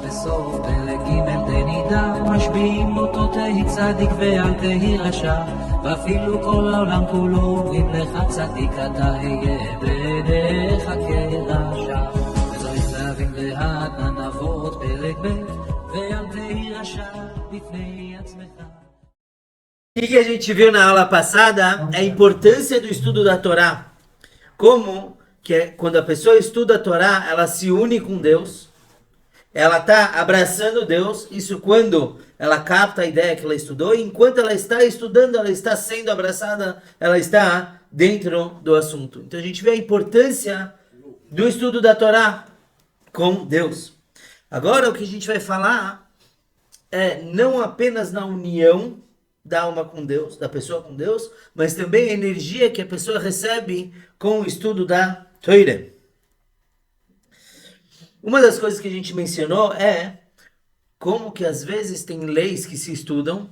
בסוף פרק ג' תנידה, משביעים אותו תהי צדיק ואל תהי רשע, ואפילו כל העולם כולו אומרים לך צדיק אתה היה בעיניך כרשע. וצריך להבין להדן אבות פרק ב' ואל תהי רשע בפני עצמך. O que a gente viu na aula passada é a importância do estudo da Torá. Como que quando a pessoa estuda a Torá, ela se une com Deus, ela está abraçando Deus, isso quando ela capta a ideia que ela estudou, e enquanto ela está estudando, ela está sendo abraçada, ela está dentro do assunto. Então a gente vê a importância do estudo da Torá com Deus. Agora o que a gente vai falar é não apenas na união da alma com Deus, da pessoa com Deus, mas também a energia que a pessoa recebe com o estudo da Torá. Uma das coisas que a gente mencionou é como que às vezes tem leis que se estudam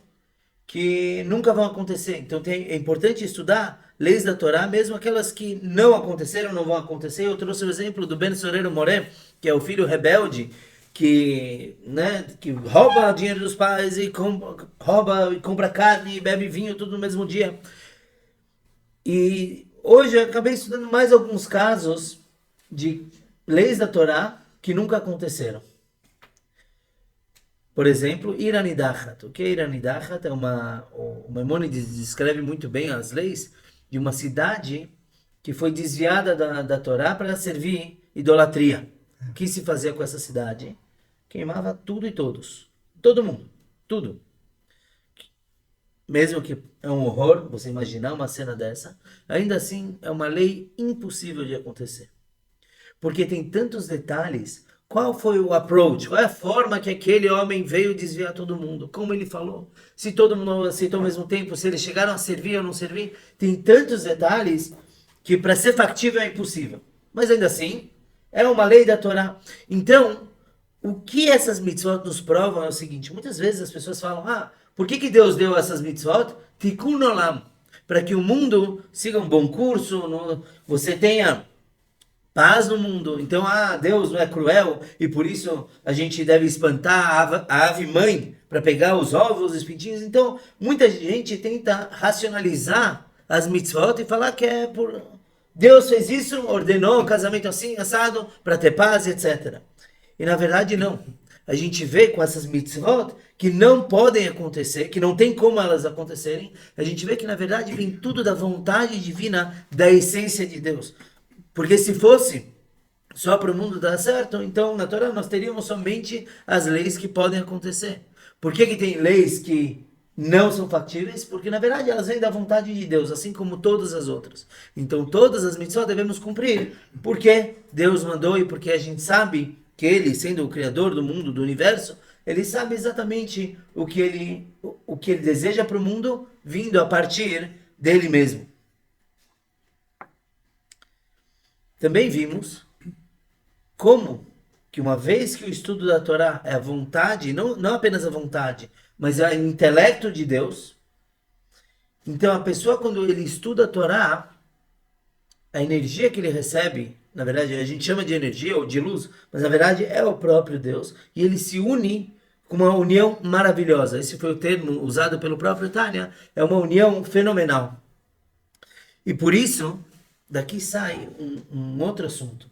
que nunca vão acontecer. Então é importante estudar leis da Torá, mesmo aquelas que não aconteceram, não vão acontecer. Eu trouxe o exemplo do Ben Sorero Moré, que é o filho rebelde, que rouba dinheiro dos pais e rouba e compra carne e bebe vinho tudo no mesmo dia. E hoje eu acabei estudando mais alguns casos de leis da Torá que nunca aconteceram. Por exemplo, Iranidachat. O que é Iranidachat? O Maimônides descreve muito bem as leis de uma cidade que foi desviada da Torá para servir idolatria. O que se fazia com essa cidade? Queimava tudo e todos. Todo mundo. Tudo. Mesmo que é um horror você imaginar uma cena dessa, ainda assim é uma lei impossível de acontecer. Porque tem tantos detalhes. Qual foi o approach? Qual é a forma que aquele homem veio desviar todo mundo? Como ele falou? Se todo mundo aceitou ao mesmo tempo? Se eles chegaram a servir ou não servir? Tem tantos detalhes que para ser factível é impossível. Mas ainda assim, é uma lei da Torá. Então, o que essas mitzvot nos provam é o seguinte. Muitas vezes as pessoas falam, por que Deus deu essas mitzvot? Tikkun olam. Para que o mundo siga um bom curso, você tenha paz no mundo. Então, Deus não é cruel e por isso a gente deve espantar a ave-mãe para pegar os ovos, os pintinhos. Então, muita gente tenta racionalizar as mitzvot e falar que é por... Deus fez isso, ordenou o casamento assim, assado, para ter paz, etc. E na verdade não. A gente vê com essas mitzvot que não podem acontecer, que não tem como elas acontecerem. A gente vê que na verdade vem tudo da vontade divina, da essência de Deus. Porque se fosse só para o mundo dar certo, então na Torá nós teríamos somente as leis que podem acontecer. Por que tem leis que não são factíveis? Porque na verdade elas vêm da vontade de Deus, assim como todas as outras. Então todas as mitzvot devemos cumprir, porque Deus mandou e porque a gente sabe que Ele, sendo o Criador do mundo, do universo, Ele sabe exatamente o que Ele deseja para o mundo, vindo a partir dele mesmo. Também vimos como que uma vez que o estudo da Torá é a vontade, não apenas a vontade, mas é o intelecto de Deus, então a pessoa quando ele estuda a Torá, a energia que ele recebe, na verdade a gente chama de energia ou de luz, mas na verdade é o próprio Deus, e ele se une com uma união maravilhosa. Esse foi o termo usado pelo próprio Tânia, é uma união fenomenal. E por isso, daqui sai um outro assunto.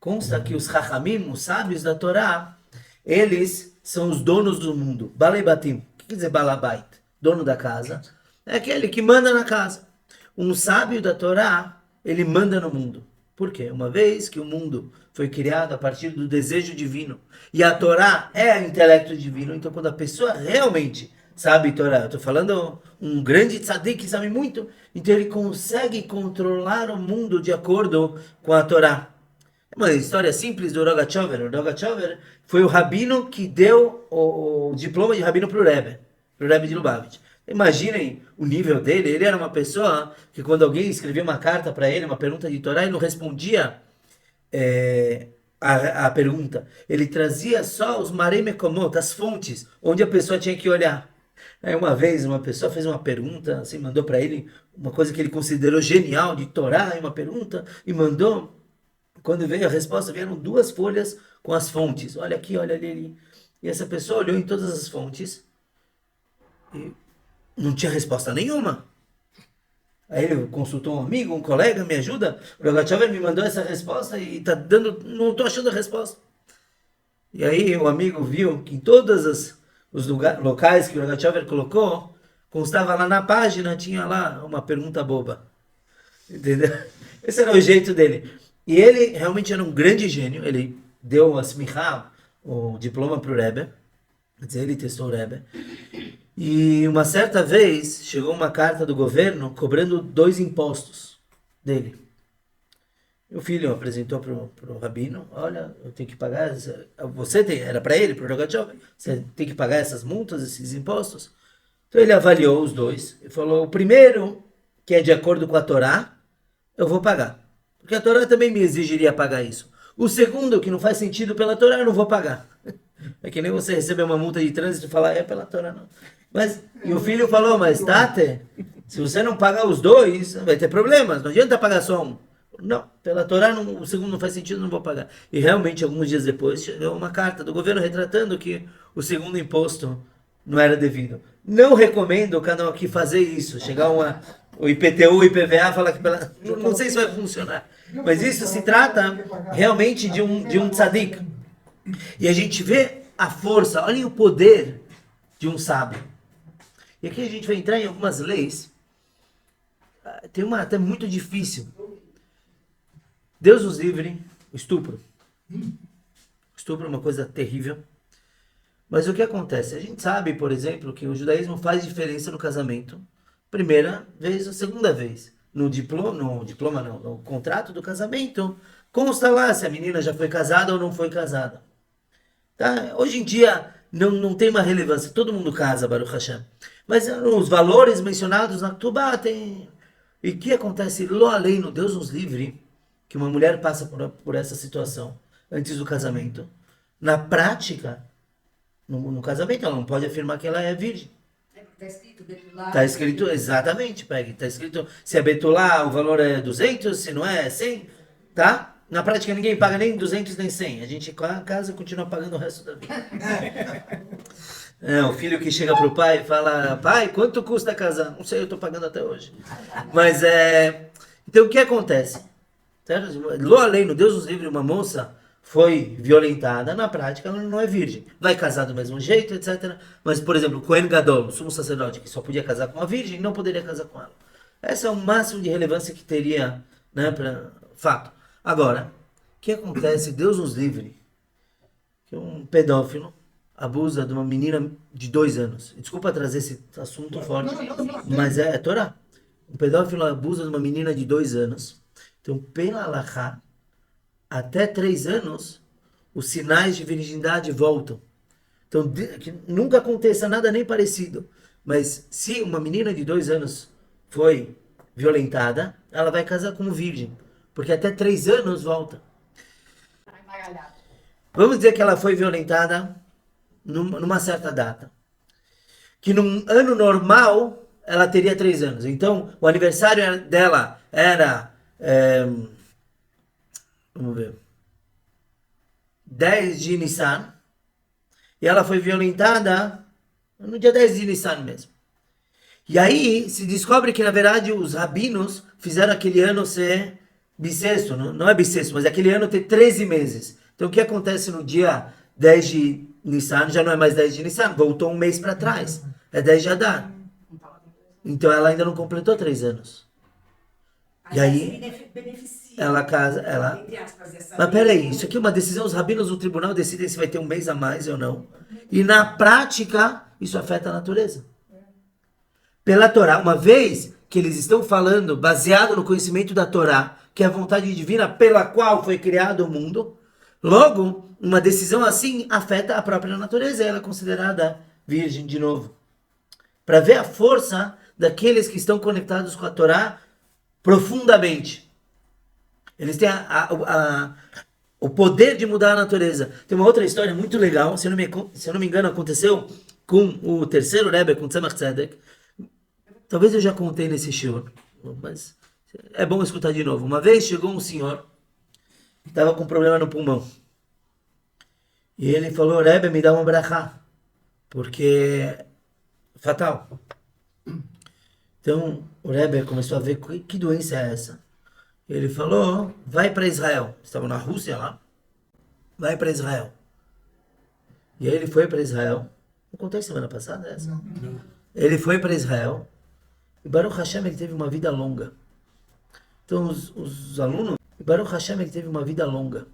Consta que os Chachamim, os sábios da Torá, eles são os donos do mundo. Balei Batim. O que quer dizer Balabait? Dono da casa. É aquele que manda na casa. Um sábio da Torá, ele manda no mundo. Por quê? Uma vez que o mundo foi criado a partir do desejo divino, e a Torá é o intelecto divino, então quando a pessoa realmente sabe Torá, eu estou falando um grande tzadik que sabe muito, então ele consegue controlar o mundo de acordo com a Torá. É uma história simples do Rogachover. O Rogachover foi o rabino que deu o diploma de rabino para o Rebbe de Lubavitch. Imaginem o nível dele. Ele era uma pessoa que quando alguém escrevia uma carta para ele, uma pergunta de Torá, ele não respondia a pergunta. Ele trazia só os Marei Mekomot, as fontes, onde a pessoa tinha que olhar. Aí uma vez uma pessoa fez uma pergunta, assim, mandou para ele uma coisa que ele considerou genial de Torá, uma pergunta, e mandou. Quando veio a resposta, vieram 2 folhas com as fontes. Olha aqui, olha ali. E essa pessoa olhou em todas as fontes e não tinha resposta nenhuma. Aí ele consultou um amigo, um colega, me ajuda. O Rogachover me mandou essa resposta e tá dando, não estou achando a resposta. E aí o amigo viu que em todos os locais que o Rogachover colocou, constava lá na página, tinha lá uma pergunta boba. Entendeu? Esse era o jeito dele. E ele realmente era um grande gênio. Ele deu a smichá, o diploma para o Rebbe. Quer dizer, ele testou o Rebbe. E uma certa vez chegou uma carta do governo cobrando 2 impostos dele. O filho apresentou para o rabino: olha, eu tenho que pagar, era para ele, para o Rogachover, você tem que pagar essas multas, esses impostos. Então ele avaliou os 2 e falou: o primeiro, que é de acordo com a Torá, eu vou pagar. Porque a Torá também me exigiria pagar isso. O segundo, que não faz sentido pela Torá, eu não vou pagar. É que nem você receber uma multa de trânsito e falar: é pela Torá, não. E o filho falou: mas Tate, se você não pagar os 2, vai ter problemas, não adianta pagar só um. Não, pela Torá o segundo não faz sentido, não vou pagar. E realmente, alguns dias depois, chegou uma carta do governo retratando que o segundo imposto não era devido. Não recomendo cada um aqui fazer isso. Chegar o IPTU, o IPVA, falar que não sei se vai funcionar. Mas isso se trata realmente de um tzadik. E a gente vê a força, olhem o poder de um sábio. E aqui a gente vai entrar em algumas leis. Tem uma até muito difícil. Deus nos livre, estupro. Estupro é uma coisa terrível. Mas o que acontece? A gente sabe, por exemplo, que o judaísmo faz diferença no casamento. Primeira vez ou segunda vez. No contrato do casamento, consta lá se a menina já foi casada ou não foi casada. Tá? Hoje em dia não tem uma relevância. Todo mundo casa, Baruch Hashem. Mas os valores mencionados na Ketubá tem... E o que acontece? Lo aleino, Deus nos livre, que uma mulher passa por essa situação antes do casamento. Na prática, no casamento, ela não pode afirmar que ela é virgem. Está escrito Betulá. Está escrito, exatamente, Peg. Está escrito, se é Betulá, o valor é 200, se não é 100, tá? Na prática, ninguém paga nem 200 nem 100. A gente casa e continua pagando o resto da vida. O filho que chega pro pai e fala: pai, quanto custa casar? Não sei, eu estou pagando até hoje. Mas então o que acontece? Lo aleino, Deus nos livre, uma moça foi violentada, na prática ela não é virgem. Vai casar do mesmo jeito, etc. Mas, por exemplo, o Kohen Gadol, o sumo sacerdote, que só podia casar com uma virgem, não poderia casar com ela. Esse é o máximo de relevância que teria, né, para fato. Agora, o que acontece? Deus nos livre, que um pedófilo abusa de uma menina de 2 anos. Desculpa trazer esse assunto forte, mas é Torá. Um pedófilo abusa de uma menina de 2 anos. Então, pela Halachá, até 3 anos, os sinais de virgindade voltam. Então, que nunca aconteça nada nem parecido. Mas se uma menina de 2 anos foi violentada, ela vai casar como virgem. Porque até 3 anos volta. Vamos dizer que ela foi violentada numa certa data. Que num ano normal, ela teria 3 anos. Então, o aniversário dela era... vamos ver. 10 de Nissan. E ela foi violentada no dia 10 de Nissan mesmo. E aí se descobre que, na verdade, os rabinos fizeram aquele ano ser bissexto. Não é bissexto, mas aquele ano ter 13 meses. Então o que acontece no dia 10 de Nissan? Já não é mais 10 de Nissan, voltou um mês para trás. É 10 de Adar. Então ela ainda não completou 3 anos. E aí ela casa, mas peraí, isso aqui é uma decisão, os rabinos do tribunal decidem se vai ter um mês a mais ou não. E na prática, isso afeta a natureza. Pela Torá, uma vez que eles estão falando, baseado no conhecimento da Torá, que é a vontade divina pela qual foi criado o mundo, logo, uma decisão assim afeta a própria natureza, e ela é considerada virgem de novo. Para ver a força daqueles que estão conectados com a Torá profundamente. Eles têm o poder de mudar a natureza. Tem uma outra história muito legal, se eu não me engano, aconteceu com o terceiro Rebbe, com Tzemach Tzedek. Talvez eu já contei nesse shiur, mas é bom escutar de novo. Uma vez chegou um senhor que estava com problema no pulmão. E ele falou, Rebbe, me dá uma brachá, porque é fatal. Então o Rebbe começou a ver que doença é essa. Ele falou, vai para Israel. Estavam na Rússia lá. Vai para Israel. E aí ele foi para Israel. Não contei semana passada essa? Não. Ele foi para Israel. E Baruch Hashem ele teve uma vida longa. Então os alunos... Baruch Hashem ele teve uma vida longa.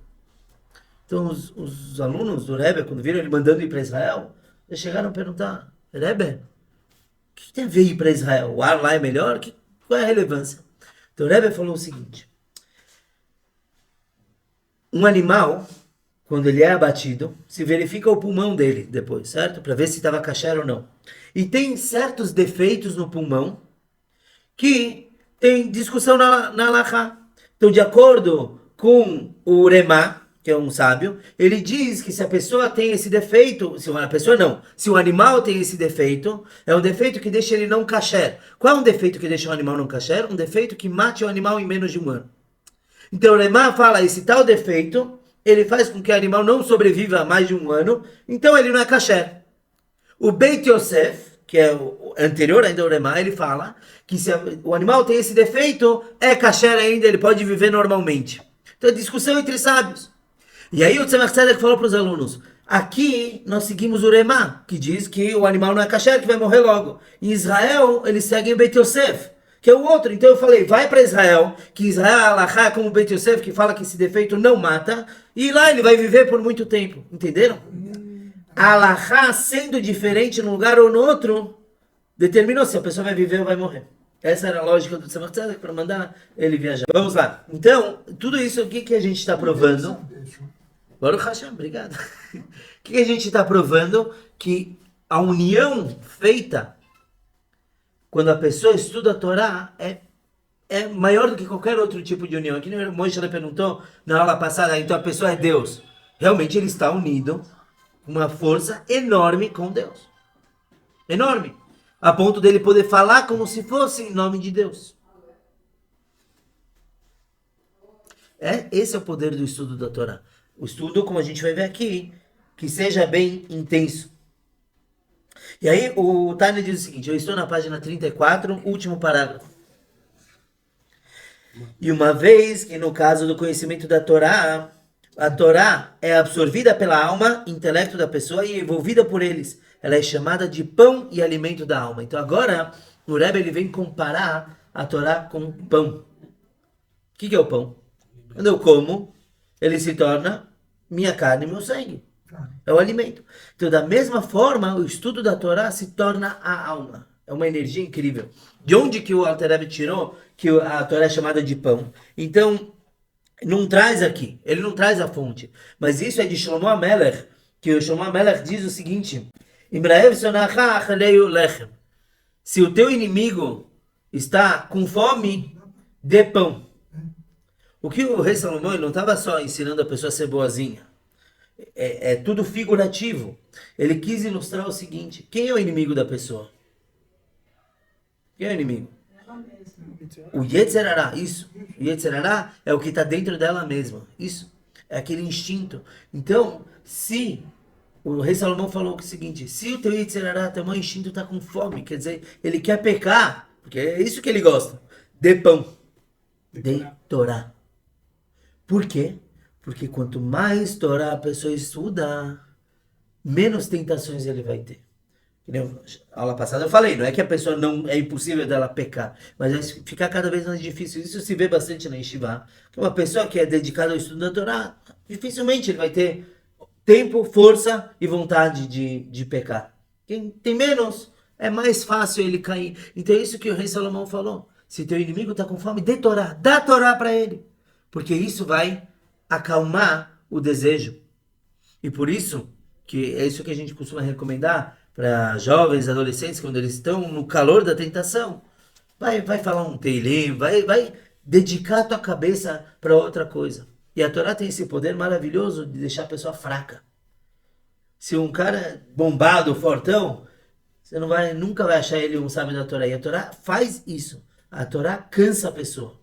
Então os alunos do Rebbe, quando viram ele mandando ir para Israel, eles chegaram a perguntar, Rebbe, o que tem a ver ir para Israel? O ar lá é melhor? Qual é a relevância? Então o Rebbe falou o seguinte, um animal, quando ele é abatido, se verifica o pulmão dele depois, certo? Para ver se estava kasher ou não. E tem certos defeitos no pulmão que tem discussão na halachá. Então, de acordo com o Remá, que é um sábio, ele diz que se a pessoa tem esse defeito, se o animal tem esse defeito, é um defeito que deixa ele não kasher. Qual é um defeito que deixa o animal não kasher? Um defeito que mate o animal em menos de um ano. Então o Remá fala, esse tal defeito, ele faz com que o animal não sobreviva mais de um ano, então ele não é kasher. O Beit Yosef, que é o anterior ainda ao Remá, ele fala que se o animal tem esse defeito, é kasher ainda, ele pode viver normalmente. Então é discussão entre sábios. E aí o Tzemach Tzedek falou para os alunos, aqui nós seguimos o Remá, que diz que o animal não é kasher, que vai morrer logo. Em Israel, eles seguem o Beit Yosef, que é o outro. Então eu falei, vai para Israel, que Israel é halachá, é como o Beit Yosef, que fala que esse defeito não mata, e lá ele vai viver por muito tempo. Entenderam? A halachá, sendo diferente num lugar ou no outro, determinou se a pessoa vai viver ou vai morrer. Essa era a lógica do Tzemach Tzedek para mandar ele viajar. Vamos lá. Então, tudo isso aqui que a gente está provando... Baruch Hashem, obrigado. O que a gente está provando? Que a união feita quando a pessoa estuda a Torá é maior do que qualquer outro tipo de união. Aqui o Moshe perguntou na aula passada, então a pessoa é Deus. Realmente ele está unido com uma força enorme com Deus. Enorme. A ponto dele poder falar como se fosse em nome de Deus. Esse é o poder do estudo da Torá. O estudo, como a gente vai ver aqui, que seja bem intenso. E aí o Tânia diz o seguinte, eu estou na página 34, último parágrafo. E uma vez que no caso do conhecimento da Torá, a Torá é absorvida pela alma, intelecto da pessoa e envolvida por eles. Ela é chamada de pão e alimento da alma. Então agora o Rebbe ele vem comparar a Torá com pão. O que é o pão? Quando eu como, ele se torna minha carne e meu sangue. É o alimento. Então, da mesma forma, o estudo da Torá se torna a alma. É uma energia incrível. De onde que o Alter Rebbe tirou que a Torá é chamada de pão? Então, não traz aqui. Ele não traz a fonte. Mas isso é de Shlomo HaMelech, que o Shlomo HaMelech diz o seguinte, se o teu inimigo está com fome, dê pão. O que o rei Salomão ele não estava só ensinando a pessoa a ser boazinha. É tudo figurativo. Ele quis ilustrar o seguinte. Quem é o inimigo da pessoa? Quem é o inimigo? O Yetzer Hara, isso. O Yetzer Hara é o que está dentro dela mesma. Isso. É aquele instinto. Então, se... O rei Salomão falou o seguinte. Se o teu Yetzer Hara, teu mau instinto está com fome, quer dizer, ele quer pecar, porque é isso que ele gosta. Dê pão. Dê Torá. Por quê? Porque quanto mais Torá a pessoa estuda, menos tentações ele vai ter. Na aula passada eu falei, não é que a pessoa não é impossível dela pecar, mas vai ficar cada vez mais difícil. Isso se vê bastante na Yeshiva. Uma pessoa que é dedicada ao estudo da Torá, dificilmente ele vai ter tempo, força e vontade de pecar. Quem tem menos, é mais fácil ele cair. Então é isso que o rei Salomão falou. Se teu inimigo está com fome, dê Torá, dá Torá para ele. Porque isso vai acalmar o desejo. E por isso, que é isso que a gente costuma recomendar para jovens, adolescentes, quando eles estão no calor da tentação. Vai falar um teilim, vai dedicar a tua cabeça para outra coisa. E a Torá tem esse poder maravilhoso de deixar a pessoa fraca. Se um cara bombado, fortão, você nunca vai achar ele um sábio da Torá. E a Torá faz isso. A Torá cansa a pessoa.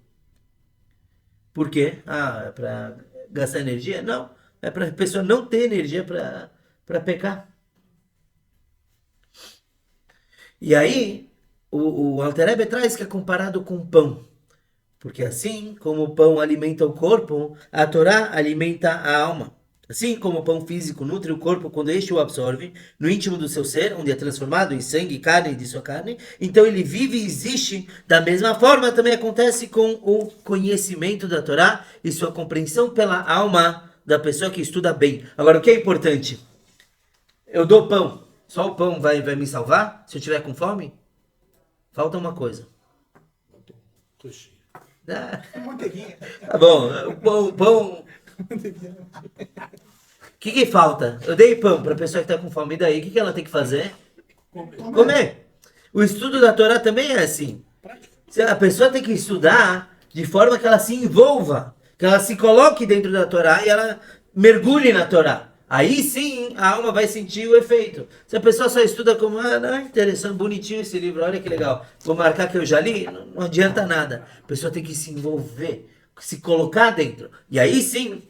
Por quê? É para gastar energia? Não. É para a pessoa não ter energia para pecar. E aí, o Alter Rebbe traz que é comparado com pão. Porque assim como o pão alimenta o corpo, a Torá alimenta a alma. Assim como o pão físico nutre o corpo quando este o absorve, no íntimo do seu ser, onde é transformado em sangue e carne de sua carne, então ele vive e existe. Da mesma forma, também acontece com o conhecimento da Torá e sua compreensão pela alma da pessoa que estuda bem. Agora, o que é importante? Eu dou pão. Só o pão vai me salvar? Se eu estiver com fome? Falta uma coisa. Manteiguinha. Tá bom, o pão. O que falta? Eu dei pão para a pessoa que está com fome, e daí? O que ela tem que fazer? Comer. O estudo da Torá também é assim. A pessoa tem que estudar de forma que ela se envolva, que ela se coloque dentro da Torá e ela mergulhe na Torá. Aí sim a alma vai sentir o efeito. Se a pessoa só estuda como, não, interessante, bonitinho esse livro, olha que legal, vou marcar que eu já li, não adianta nada. A pessoa tem que se envolver, se colocar dentro. E aí sim,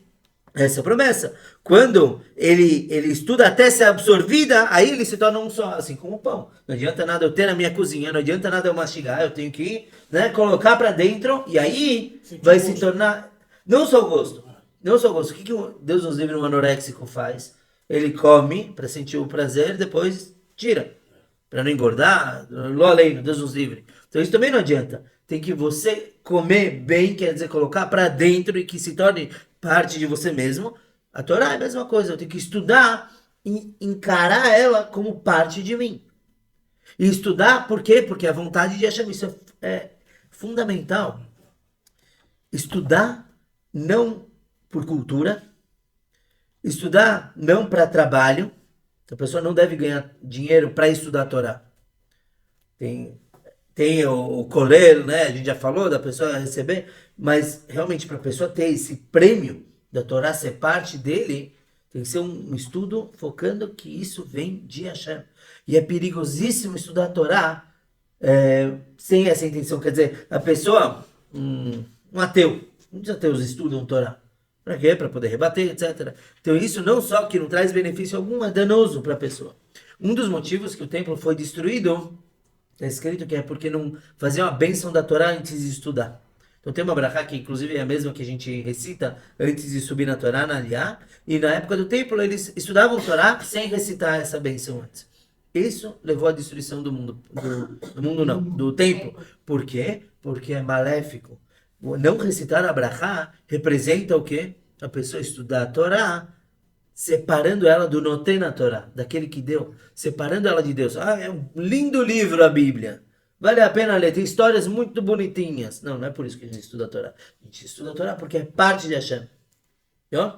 essa é a promessa. Quando ele estuda até ser absorvida, aí ele se torna um só, assim como o pão. Não adianta nada eu ter na minha cozinha, não adianta nada eu mastigar, eu tenho que colocar para dentro, e aí vai se tornar, não só o gosto. Não só o gosto. O que Deus nos livre, um anoréxico faz? Ele come para sentir o prazer, depois tira. Para não engordar, lo além, Deus nos livre. Então isso também não adianta. Tem que você comer bem, quer dizer, colocar para dentro e que se torne parte de você mesmo. A Torá é a mesma coisa. Eu tenho que estudar e encarar ela como parte de mim. E estudar, por quê? Porque a vontade de Hashem, isso é fundamental. Estudar não por cultura, estudar não para trabalho. A pessoa não deve ganhar dinheiro para estudar a Torá. Tem o colelo, né? A gente já falou da pessoa receber, mas realmente para a pessoa ter esse prêmio da Torá ser parte dele, tem que ser um estudo focando que isso vem de Hashem. E é perigosíssimo estudar a Torá sem essa intenção. Quer dizer, a pessoa, um ateu, muitos ateus estudam Torá. Para quê? Para poder rebater, etc. Então isso não só que não traz benefício algum, é danoso para a pessoa. Um dos motivos que o templo foi destruído, está escrito que é porque não fazia uma bênção da Torá antes de estudar. Então tem uma brachá que inclusive é a mesma que a gente recita antes de subir na Torá, na Aliá, e na época do templo eles estudavam Torá sem recitar essa bênção antes. Isso levou à destruição do mundo, do templo. Por quê? Porque é maléfico. Não recitar a brachá representa o quê? A pessoa estudar a Torá, separando ela do Noten na Torá, daquele que deu, separando ela de Deus. É um lindo livro a Bíblia. Vale a pena ler, tem histórias muito bonitinhas. Não é por isso que a gente estuda a Torá. A gente estuda a Torá porque é parte de Hashem. Entendeu?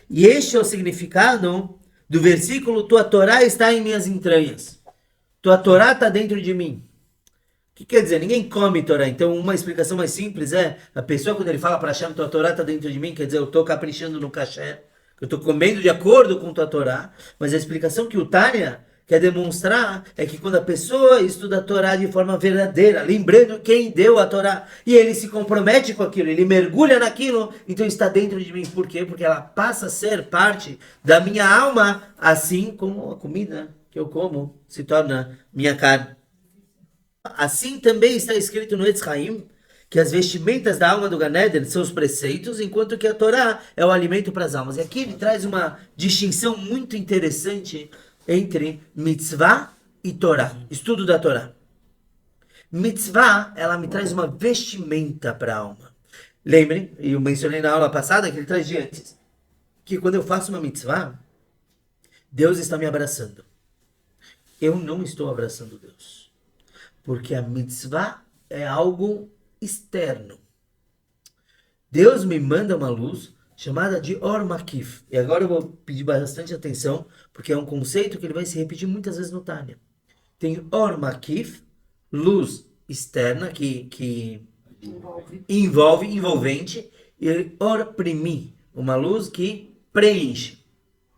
E este é o significado do versículo: tua Torá está em minhas entranhas. Tua Torá está dentro de mim. O que quer dizer? Ninguém come Torá. Então, uma explicação mais simples é, a pessoa quando ele fala para Hashem, tua Torá está dentro de mim, quer dizer, eu estou caprichando no kasher, eu estou comendo de acordo com tua Torá. Mas a explicação que o Tânia quer demonstrar é que quando a pessoa estuda a Torá de forma verdadeira, lembrando quem deu a Torá, e ele se compromete com aquilo, ele mergulha naquilo, então está dentro de mim. Por quê? Porque ela passa a ser parte da minha alma, assim como a comida que eu como se torna minha carne. Assim também está escrito no Etz Chaim, que as vestimentas da alma do Gan Eden são os preceitos, enquanto que a Torá é o alimento para as almas. E aqui ele traz uma distinção muito interessante entre mitzvah e Torá, estudo da Torá. Mitzvah, ela me traz uma vestimenta para a alma. Lembrem, e eu mencionei na aula passada, que ele traz de antes, que quando eu faço uma mitzvah, Deus está me abraçando. Eu não estou abraçando Deus. Porque a mitzvah é algo externo. Deus me manda uma luz chamada de Or Makif. E agora eu vou pedir bastante atenção, porque é um conceito que ele vai se repetir muitas vezes no Tânia. Tem Or Makif, luz externa, que envolvente, e Or Primi, uma luz que preenche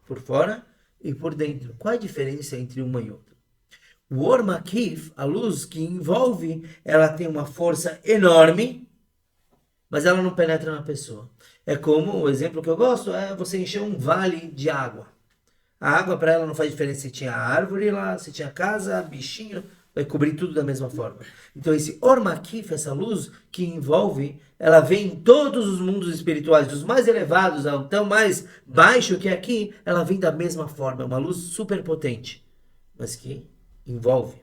por fora e por dentro. Qual a diferença entre uma e outra? O Or Makif, a luz que envolve, ela tem uma força enorme mas ela não penetra na pessoa. É como, o exemplo que eu gosto é você encher um vale de água. A água para ela não faz diferença se tinha árvore lá, se tinha casa, bichinho, vai cobrir tudo da mesma forma. Então esse Or Makif, essa luz que envolve, ela vem em todos os mundos espirituais, dos mais elevados ao tão mais baixo que é aqui, ela vem da mesma forma, é uma luz super potente, mas que envolve.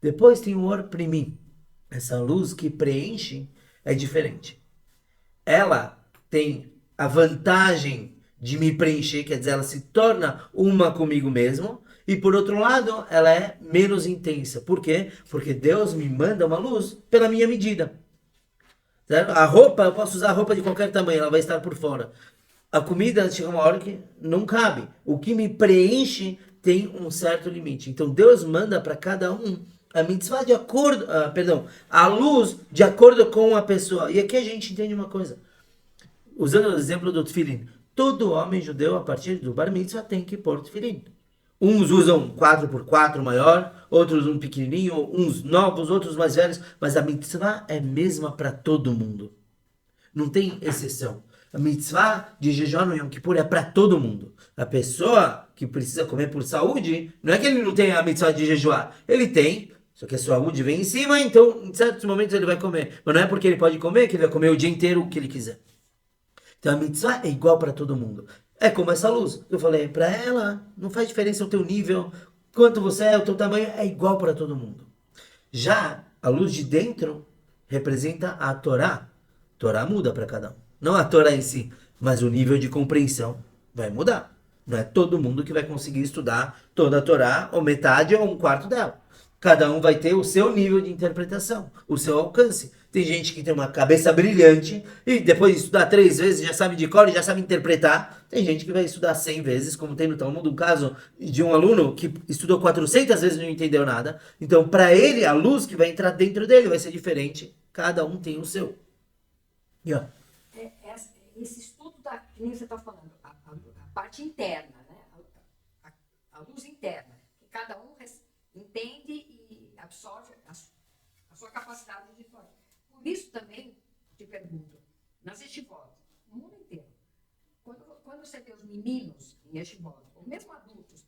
Depois tem o Or Primim, essa luz que preenche é diferente. Ela tem a vantagem de me preencher, quer dizer, ela se torna uma comigo mesmo, e por outro lado, ela é menos intensa. Por quê? Porque Deus me manda uma luz pela minha medida. Certo? A roupa, eu posso usar a roupa de qualquer tamanho, ela vai estar por fora. A comida chega uma hora que não cabe. O que me preenche tem um certo limite. Então Deus manda para cada um a mitzvah de acordo, a luz de acordo com a pessoa. E aqui a gente entende uma coisa. Usando o exemplo do tefilin, todo homem judeu a partir do bar mitzvah tem que pôr tefilin. Uns usam 4x4 maior, outros um pequenininho, uns novos, outros mais velhos, mas a mitzvah é mesma para todo mundo. Não tem exceção. A mitzvah de jejuar no Yom Kippur é para todo mundo. A pessoa que precisa comer por saúde, não é que ele não tem a mitzvah de jejuar. Ele tem, só que a saúde vem em cima, então em certos momentos ele vai comer. Mas não é porque ele pode comer que ele vai comer o dia inteiro o que ele quiser. Então a mitzvah é igual para todo mundo. É como essa luz. Eu falei, para ela não faz diferença o teu nível, quanto você é, o teu tamanho, é igual para todo mundo. Já a luz de dentro representa a Torá. A Torá muda para cada um. Não a Torá em si, mas o nível de compreensão vai mudar. Não é todo mundo que vai conseguir estudar toda a Torá, ou metade ou um quarto dela. Cada um vai ter o seu nível de interpretação, o seu alcance. Tem gente que tem uma cabeça brilhante e depois de estudar 3 vezes já sabe de cor e já sabe interpretar. Tem gente que vai estudar 100 vezes, como tem no Talmud um caso de um aluno que estudou 400 vezes e não entendeu nada. Então, para ele, a luz que vai entrar dentro dele vai ser diferente. Cada um tem o seu. E ó. Esse estudo, que nem você está falando, a parte interna, né? A luz interna, que cada um entende e absorve a sua capacidade de fazer. Por isso também, te pergunto, nas yeshivot, no mundo inteiro, quando você vê os meninos em yeshivot, ou mesmo adultos,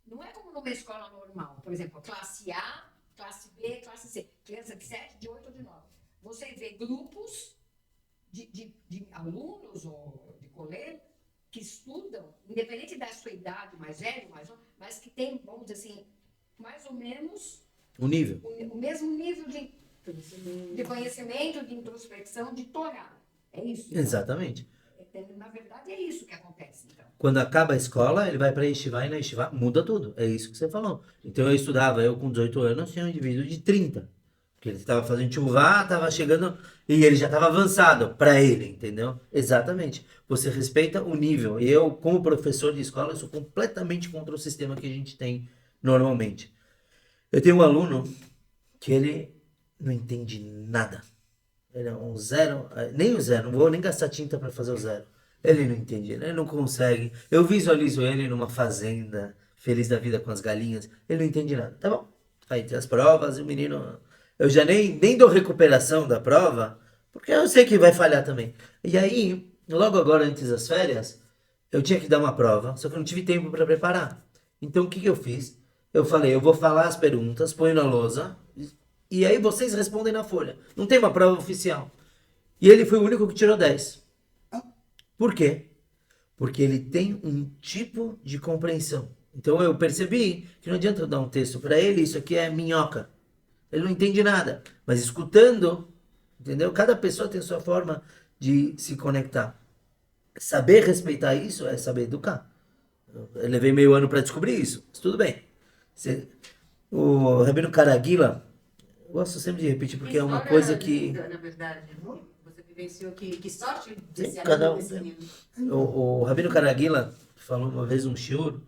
não é como numa escola normal, por exemplo, classe A, classe B, classe C, criança de 7, de 8 ou de 9. Você vê grupos de alunos ou de colegas que estudam, independente da sua idade, mais velho, mais novo, mas que tem, vamos dizer assim, mais ou menos O nível. o mesmo nível de conhecimento, de introspecção, de Torá. É isso? Exatamente. Na verdade, é isso que acontece, então. Quando acaba a escola, ele vai para Yeshiva e na Yeshiva muda tudo. É isso que você falou. Então eu com 18 anos, tinha um indivíduo de 30. Porque ele estava fazendo chuvá, estava chegando e ele já estava avançado para ele, entendeu? Exatamente. Você respeita o nível. E eu, como professor de escola, eu sou completamente contra o sistema que a gente tem normalmente. Eu tenho um aluno que ele não entende nada. Ele é um zero, nem o zero, não vou nem gastar tinta para fazer o zero. Ele não entende, ele não consegue. Eu visualizo ele numa fazenda, feliz da vida com as galinhas. Ele não entende nada. Tá bom. Aí tem as provas e o menino... Eu já nem dou recuperação da prova, porque eu sei que vai falhar também. E aí, logo agora, antes das férias, eu tinha que dar uma prova, só que eu não tive tempo para preparar. Então, o que eu fiz? Eu falei, eu vou falar as perguntas, ponho na lousa, e aí vocês respondem na folha. Não tem uma prova oficial. E ele foi o único que tirou 10. Por quê? Porque ele tem um tipo de compreensão. Então eu percebi que não adianta eu dar um texto para ele, isso aqui é minhoca. Ele não entende nada. Mas escutando, entendeu? Cada pessoa tem a sua forma de se conectar. Saber respeitar isso é saber educar. Eu levei meio ano para descobrir isso, mas tudo bem. O Rabino Caraguila, eu gosto sempre de repetir porque é uma coisa que... Na verdade, você vivenciou que sorte desse menino. O Rabino Caraguila falou uma vez um shiur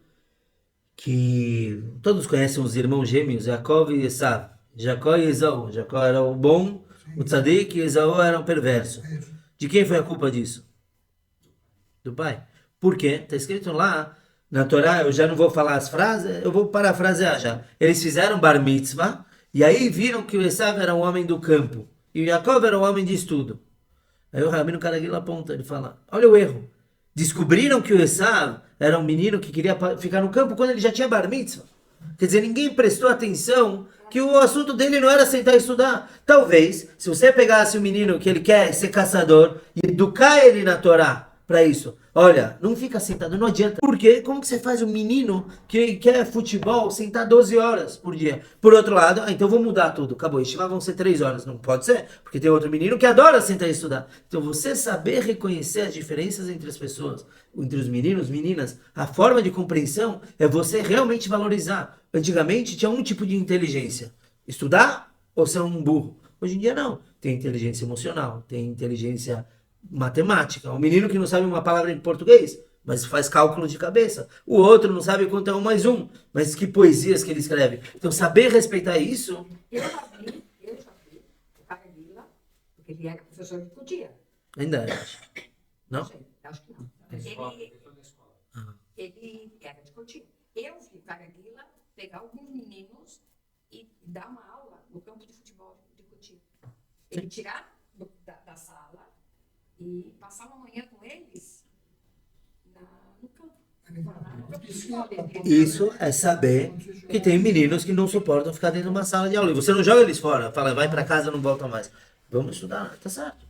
que todos conhecem os irmãos gêmeos, Jacob e Esav. Jacó e Esaú. Jacó era o bom, o tzadik, e Esaú era o perverso. De quem foi a culpa disso? Do pai. Por quê? Está escrito lá na Torá, eu já não vou falar as frases, eu vou parafrasear já. Eles fizeram bar mitzvah, e aí viram que o Esaú era um homem do campo, e o Jacó era um homem de estudo. Aí o Rabino Caraguila aponta, ele fala, olha o erro. Descobriram que o Esav era um menino que queria ficar no campo quando ele já tinha bar mitzvah. Quer dizer, ninguém prestou atenção que o assunto dele não era sentar e estudar. Talvez, se você pegasse o menino que ele quer ser caçador e educar ele na Torá para isso. Olha, não fica sentado, não adianta. Porque como que você faz um menino que quer futebol sentar 12 horas por dia? Por outro lado, então vou mudar tudo. Acabou, estimar vão ser 3 horas. Não pode ser, porque tem outro menino que adora sentar e estudar. Então você saber reconhecer as diferenças entre as pessoas, entre os meninos, meninas, a forma de compreensão é você realmente valorizar. Antigamente tinha um tipo de inteligência. Estudar ou ser um burro. Hoje em dia não. Tem inteligência emocional, tem inteligência matemática. Um menino que não sabe uma palavra em português, mas faz cálculo de cabeça. O outro não sabe quanto é 1 mais 1, mas que poesias que ele escreve. Então saber respeitar isso... Eu já vi o Caraguila, porque ele era professor de Cotia. Ainda é. Não? Sei, acho que não. Ele era de Cotia. Eu vi o Caraguila pegar alguns meninos e dar uma aula no campo de futebol de Cotia. Ele tirar da sala e passar uma manhã com eles no campo. No campo de futebol dele. Isso é saber que tem meninos que não suportam ficar dentro de uma sala de aula. E você não joga eles fora, fala, vai pra casa, não volta mais. Vamos estudar, tá certo.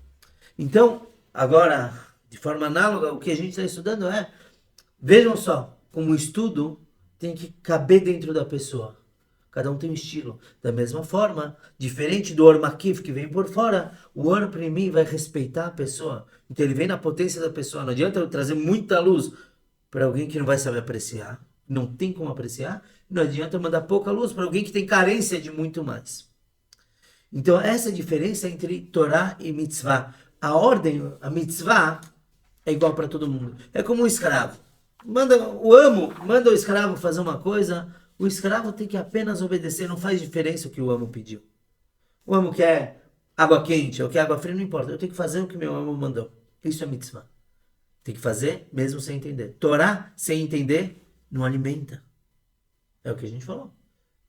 Então, agora, de forma análoga, o que a gente está estudando é, vejam só, como o estudo tem que caber dentro da pessoa. Cada um tem um estilo. Da mesma forma, diferente do Or Makif que vem por fora, o Or Primi vai respeitar a pessoa. Então ele vem na potência da pessoa. Não adianta eu trazer muita luz para alguém que não vai saber apreciar. Não tem como apreciar. Não adianta eu mandar pouca luz para alguém que tem carência de muito mais. Então essa é a diferença entre Torá e Mitzvah. A ordem, a Mitzvah, é igual para todo mundo. É como um escravo. Manda o escravo fazer uma coisa... O escravo tem que apenas obedecer, não faz diferença o que o amo pediu. O amo quer água quente ou quer água fria, não importa. Eu tenho que fazer o que meu amo mandou. Isso é mitzvah. Tem que fazer mesmo sem entender. Torá, sem entender, não alimenta. É o que a gente falou.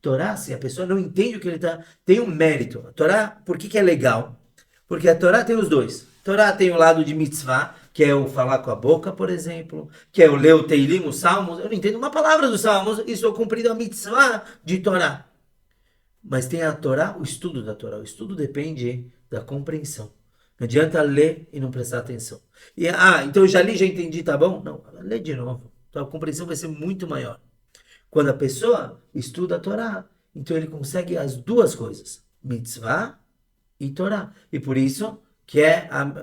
Torá, se a pessoa não entende o que ele está... Tem um mérito. A Torá, por que é legal? Porque a Torá tem os dois. A Torá tem o lado de mitzvah, que é o falar com a boca, por exemplo, que é o ler o Teilim, os Salmos. Eu não entendo uma palavra dos Salmos e estou cumprindo a mitzvah de Torá. Mas tem a Torá, o estudo da Torá. O estudo depende da compreensão. Não adianta ler e não prestar atenção. E, então eu já li, já entendi, tá bom? Não, lê de novo. Então a compreensão vai ser muito maior. Quando a pessoa estuda a Torá, então ele consegue as duas coisas. Mitzvah e Torá. E por isso...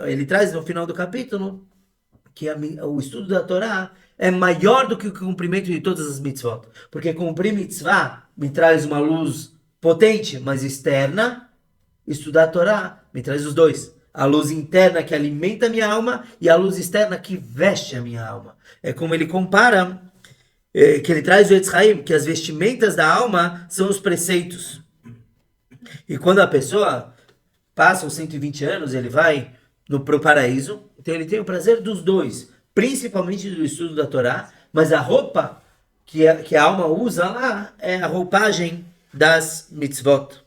ele traz no final do capítulo que o estudo da Torá é maior do que o cumprimento de todas as mitzvot. Porque cumprir mitzvah me traz uma luz potente, mas externa. Estudar a Torá me traz os dois. A luz interna que alimenta a minha alma e a luz externa que veste a minha alma. É como ele compara, que ele traz o Etz Haim, que as vestimentas da alma são os preceitos. E quando a pessoa... passam 120 anos, ele vai pro paraíso, então ele tem o prazer dos dois, principalmente do estudo da Torá, mas a roupa que a alma usa lá é a roupagem das mitzvot.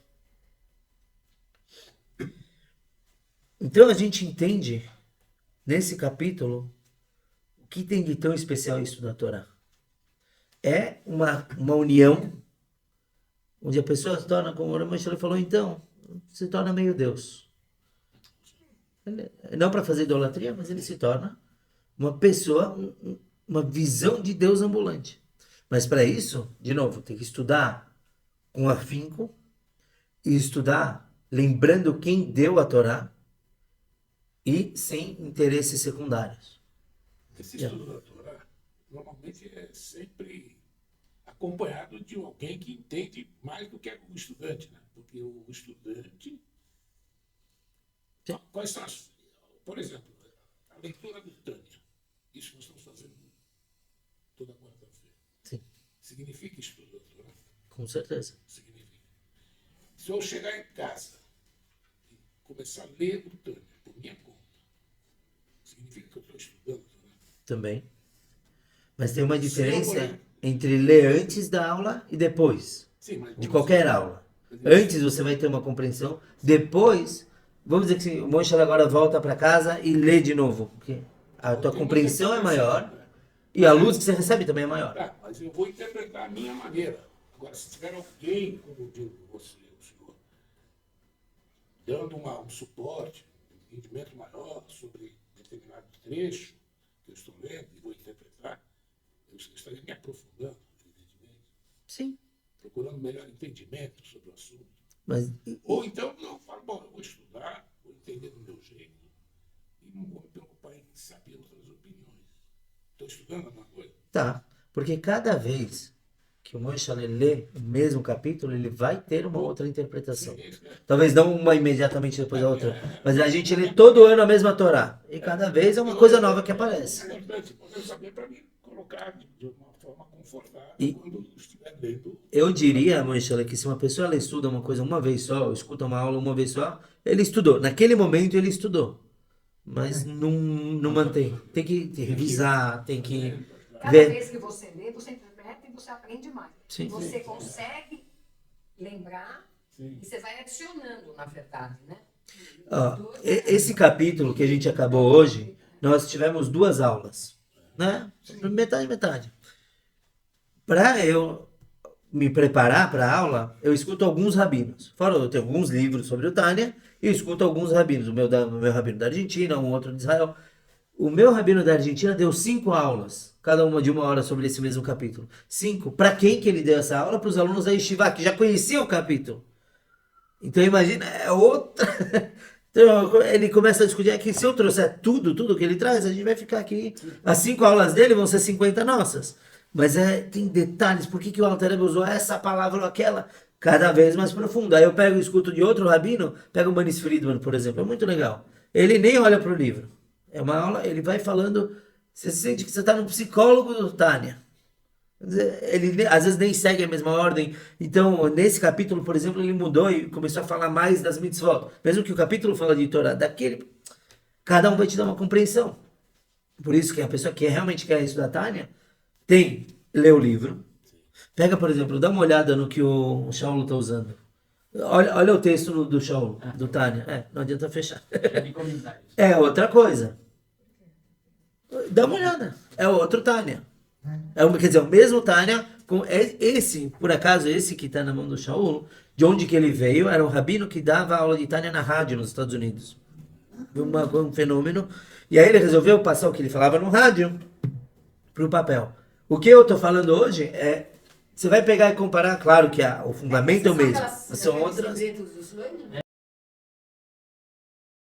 Então a gente entende, nesse capítulo, o que tem de tão especial isso da Torá. É uma união, onde a pessoa se torna, como o Ramachel falou, então, se torna meio Deus. Não para fazer idolatria, mas ele se torna uma pessoa, uma visão de Deus ambulante. Mas para isso, de novo, tem que estudar com afinco e estudar lembrando quem deu a Torá e sem interesses secundários. Esse estudo da Torá normalmente é sempre acompanhado de alguém que entende mais do que o estudante, né? Porque o estudante... Sim. Quais são as... Por exemplo, a leitura do Tânia. Isso nós estamos fazendo toda quarta-feira. Sim. Significa estudo da Torá? Com certeza. Significa. Se eu chegar em casa e começar a ler o Tânia por minha conta, significa que eu estou estudando a Torá? Também. Mas tem uma diferença entre ler antes da aula e depois. Sim, mas De qualquer aula. Antes você vai ter uma compreensão, depois vamos dizer que o Moshe agora volta para casa e lê de novo, porque a tua compreensão é maior e a luz que você recebe também é maior. Tá, mas eu vou interpretar a minha maneira. Agora, se tiver alguém, como digo você, o senhor, dando um suporte, um entendimento maior sobre determinado trecho que eu estou lendo e vou interpretar, eu estaria me aprofundando, evidentemente, Sim. procurando melhor entendimento sobre o assunto. Mas Ou então eu falo, bom, eu vou estudar, vou entender do meu jeito e não vou me preocupar em saber outras opiniões. Estou estudando alguma coisa? tá, porque cada vez que o Moshe lê o mesmo capítulo, ele vai ter uma outra interpretação. Talvez não uma imediatamente depois da outra, mas a gente lê todo ano a mesma Torá. E cada vez é uma coisa nova que aparece. É importante eu saber para me colocar de uma forma confortável E- quando estiver lendo. Eu diria, Moisés, que se uma pessoa ela estuda uma coisa uma vez só, ou escuta uma aula uma vez só, ele estudou. Naquele momento ele estudou. Mas não mantém. Tem que revisar, tem que Cada ver. vez que você lê, você interpreta e você aprende mais. Sim. Você consegue lembrar Sim. e você vai adicionando, na verdade, né? Ó, esse capítulo que a gente acabou hoje, nós tivemos 2 aulas, né? Metade, metade. Para eu me preparar para a aula, eu escuto alguns rabinos. Fora, eu tenho alguns livros sobre o Tânia e eu escuto alguns rabinos. O meu rabino da Argentina, um outro de Israel. O meu rabino da Argentina deu 5 aulas, cada uma de 1 hora sobre esse mesmo capítulo. 5. Para quem que ele deu essa aula? Para os alunos da Yeshiva, que já conheciam o capítulo. Então imagina, é outra. Então ele começa a discutir aqui, se eu trouxer tudo que ele traz, a gente vai ficar aqui. As 5 aulas dele vão ser 50 nossas. Mas tem detalhes, por que o Alter Rebbe usou essa palavra ou aquela? Cada vez mais profundo. Aí eu pego e escuto de outro rabino, pego o Manis Friedman, por exemplo, é muito legal. Ele nem olha para o livro. É uma aula, ele vai falando, você sente que você está no psicólogo do Tânia. Ele às vezes nem segue a mesma ordem. Então, nesse capítulo, por exemplo, ele mudou e começou a falar mais das mitzvot. Mesmo que o capítulo fala de Torá, daquele, cada um vai te dar uma compreensão. Por isso que a pessoa que realmente quer estudar Tânia, lê o livro. Pega, por exemplo, dá uma olhada no que o Shaul está usando. Olha o texto do Shaul, do Tânia. Não adianta fechar. É outra coisa. Dá uma olhada. É outro Tânia. Quer dizer, o mesmo Tânia, com esse, por acaso, esse que está na mão do Shaul, de onde que ele veio, era um rabino que dava aula de Tânia na rádio nos Estados Unidos. Um fenômeno. E aí ele resolveu passar o que ele falava no rádio para o papel. O que eu estou falando hoje é, você vai pegar e comparar, claro que o fundamento é o mesmo, mas são outras.